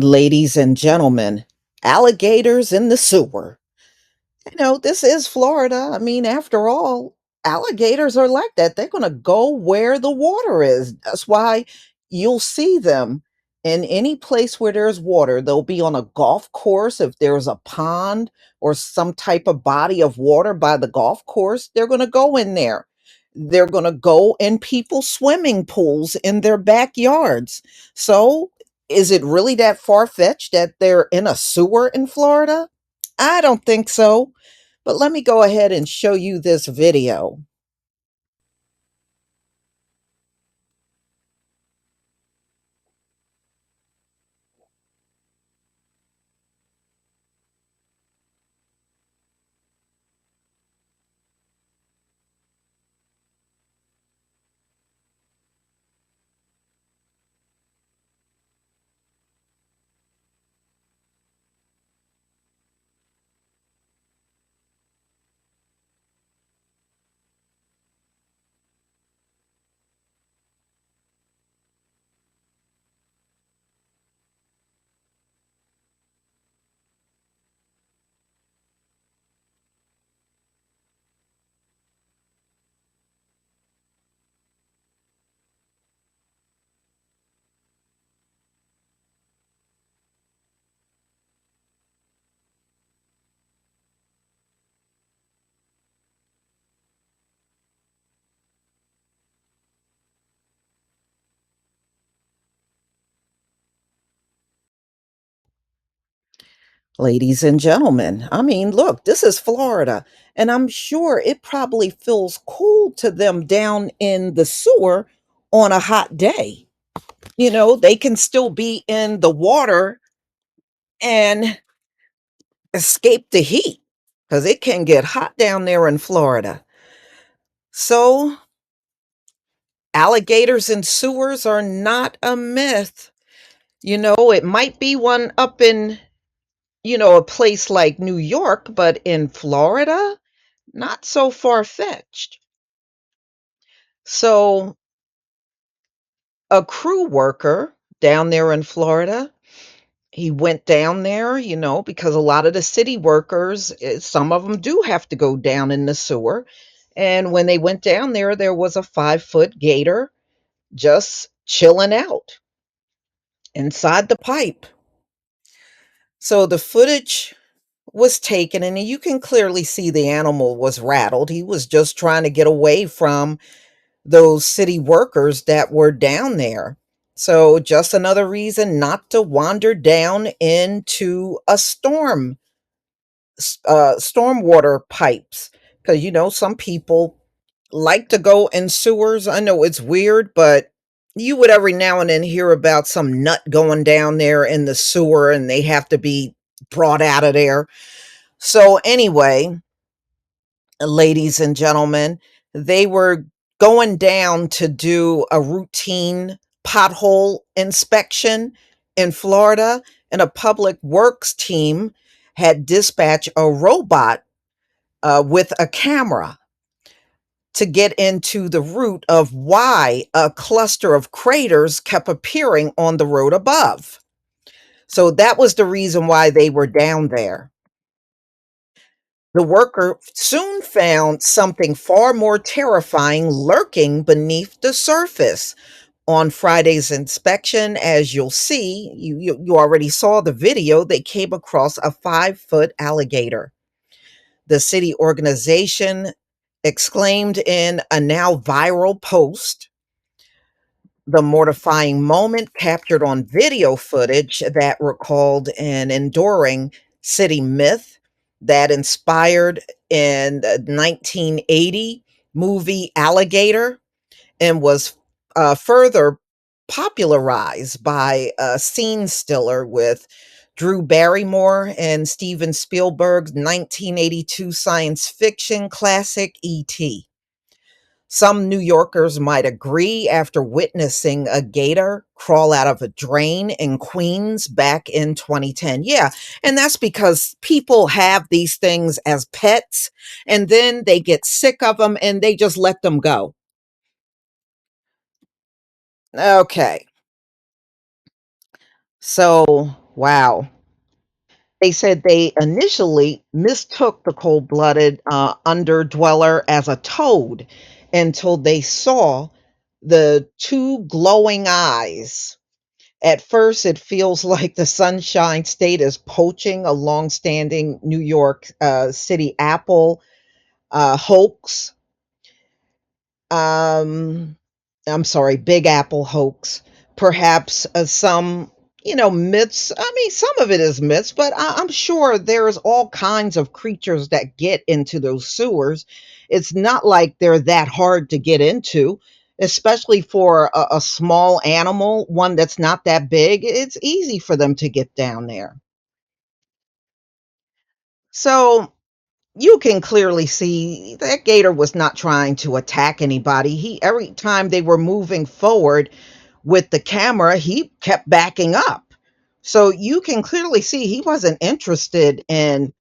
Ladies and gentlemen, alligators in the sewer. This is Florida. I mean, after all, alligators are like that. They're going to go where the water is. That's why you'll see them in any place where there's water. They'll be on a golf course if there's a pond or some type of body of water by the golf course. They're going to go in there. They're going to go in people's swimming pools in their backyards. So, is it really that far fetched that they're in a sewer in Florida? I don't think so. But let me go ahead and show you this video. Ladies and gentlemen, I mean, look, this is Florida, and I'm sure it probably feels cool to them down in the sewer on a hot day. They can still be in the water and escape the heat because it can get hot down there in Florida. So, alligators in sewers are not a myth. It might be one up in a place like New York, but in Florida, not so far fetched. So, a crew worker down there in Florida, he went down there, because a lot of the city workers, some of them do have to go down in the sewer. And when they went down there was a 5-foot gator just chilling out inside the pipe. So the footage was taken, and you can clearly see the animal was rattled. He was just trying to get away from those city workers that were down there. So, just another reason not to wander down into a stormwater pipes. Because, some people like to go in sewers. I know it's weird, but you would every now and then hear about some nut going down there in the sewer and they have to be brought out of there. So, anyway, ladies and gentlemen, they were going down to do a routine pothole inspection in Florida, and a public works team had dispatched a robot with a camera to get into the root of why a cluster of craters kept appearing on the road above. So that was the reason why they were down there. The worker soon found something far more terrifying lurking beneath the surface. On Friday's inspection, as you'll see, you already saw the video, they came across a 5-foot alligator. The city organization exclaimed in a now viral post, the mortifying moment captured on video footage that recalled an enduring city myth that inspired in the 1980 movie Alligator and was further popularized by a scene stiller with Drew Barrymore and Steven Spielberg's 1982 science fiction classic E.T. Some New Yorkers might agree after witnessing a gator crawl out of a drain in Queens back in 2010. Yeah, and that's because people have these things as pets and then they get sick of them and they just let them go. Okay. So, Wow. They said they initially mistook the cold-blooded, underdweller as a toad until they saw the 2 glowing eyes. At first, it feels like the Sunshine State is poaching a long-standing New York, City Apple, hoax. Um, I'm sorry, Big Apple hoax. Perhaps, some, myths. I mean, some of it is myths, but I'm sure there's all kinds of creatures that get into those sewers. It's not like they're that hard to get into, especially for a small animal, one that's not that big. It's easy for them to get down there. So you can clearly see that gator was not trying to attack anybody. He Every time they were moving forward with the camera, he kept backing up. So you can clearly see he wasn't interested in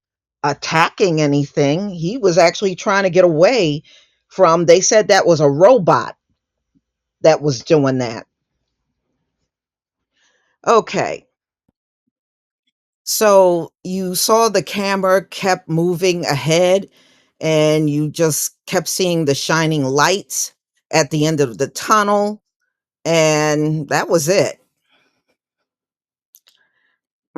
attacking anything. He was actually trying to get away from, they said that was a robot that was doing that. Okay. So you saw the camera kept moving ahead and you just kept seeing the shining lights at the end of the tunnel, and that was it.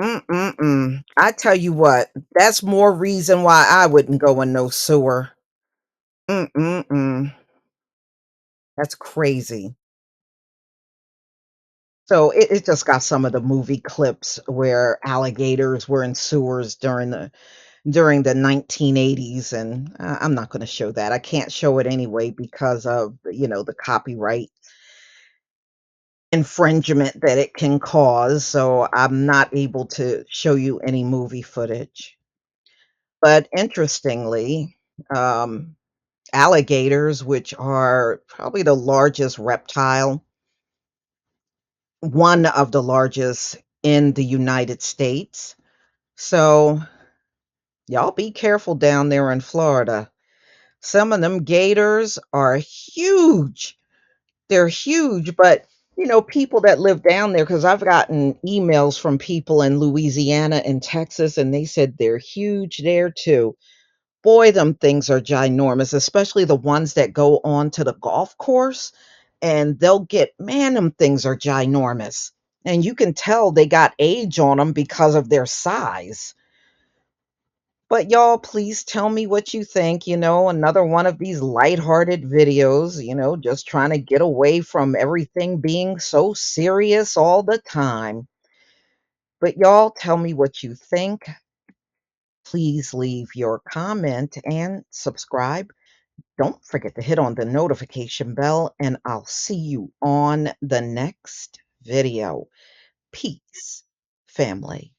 Mm-mm-mm. I tell you what, that's more reason why I wouldn't go in no sewer. Mm-mm-mm. That's crazy. So it just got some of the movie clips where alligators were in sewers during the 1980s, and I'm not going to show that. I can't show it anyway because of, the copyright infringement that it can cause, so I'm not able to show you any movie footage. But interestingly, um, alligators, which are probably the largest reptile, one of the largest in the United States. So y'all be careful down there in Florida. Some of them gators are huge. They're huge, but, people that live down there, because 'cause I've gotten emails from people in Louisiana and Texas, and they said they're huge there too. Boy, them things are ginormous, especially the ones that go on to the golf course, and they'll get, man, them things are ginormous, and you can tell they got age on them because of their size. But y'all, please tell me what you think. Another one of these lighthearted videos, just trying to get away from everything being so serious all the time. But y'all, tell me what you think. Please leave your comment and subscribe. Don't forget to hit on the notification bell, and I'll see you on the next video. Peace, family.